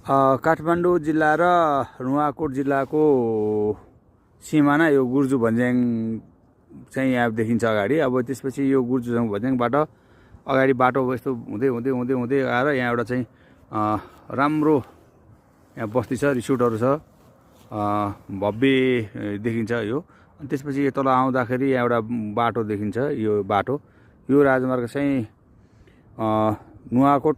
काठमाडौँ जिल्ला र नुवाकोट जिल्लाको सिमाना यो गुर्जु भन्ज्याङ चाहिँ यहाँ देखिन्छ अगाडि। अब त्यसपछि यो गुर्जु भन्ज्याङबाट अगाडि बाटो यस्तो हुँदै हुँदै हुँदै हुँदै आएर यहाँ एउटा चाहिँ राम्रो यहाँ बस्ती छ, रिसोर्टहरू छ, भव्य देखिन्छ यो। अनि त्यसपछि तल आउँदाखेरि यहाँ एउटा बाटो देखिन्छ। यो बाटो यो राजमार्ग चाहिँ नुवाकोट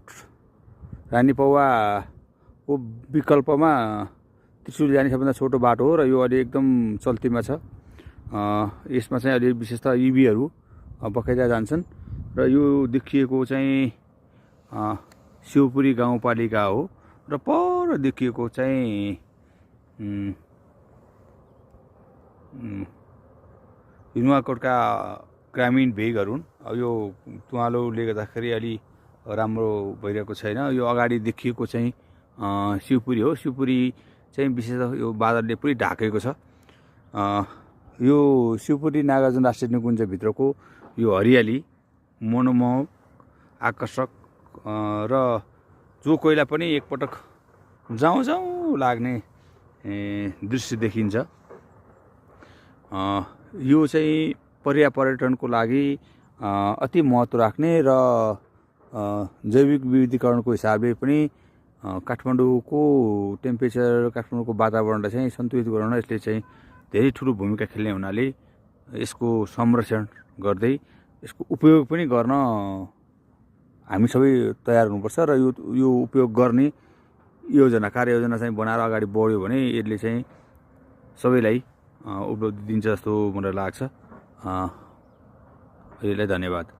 रानीपौवाको विकल्पमा त्रिशुल जाने सबभन्दा छोटो बाटो हो र यो अहिले एकदम चल्तीमा छ। यसमा चाहिँ अहिले विशेषतः इभीहरू बकाइदा जान्छन् र यो देखिएको चाहिँ शिवपुरी गाउँपालिका हो र पर देखिएको चाहिँ नुवाकोटका ग्रामीण भेगहरू हुन्। अब यो तुवालोले गर्दाखेरि अलि राम्रो भइरहेको छैन। यो अगाडि देखिएको चाहिँ शिवपुरी हो। शिवपुरी चाहिँ विशेष यो बादलले पुरै ढाकेको छ। यो शिवपुरी नागार्जुन राष्ट्रिय निकुञ्जभित्रको यो हरियाली मनोमोहक, आकर्षक र जो कोहीलाई पनि एकपटक जाउँ जाउँ लाग्ने दृश्य देखिन्छ। यो चाहिँ पर्यटनको लागि अति महत्त्व राख्ने र जैविक विविधीकरणको हिसाबले पनि काठमाडौँको टेम्परेचर, काठमाडौँको वातावरणलाई चाहिँ सन्तुलित गराउन यसले चाहिँ धेरै ठुलो भूमिका खेल्ने हुनाले यसको संरक्षण गर्दै यसको उपयोग पनि गर्न हामी सबै तयार हुनुपर्छ र यो उपयोग गर्ने कार्ययोजना चाहिँ बनाएर अगाडि बढ्यो भने यसले चाहिँ सबैलाई उपलब्धि दिन्छ जस्तो मलाई लाग्छ। यसलाई धन्यवाद।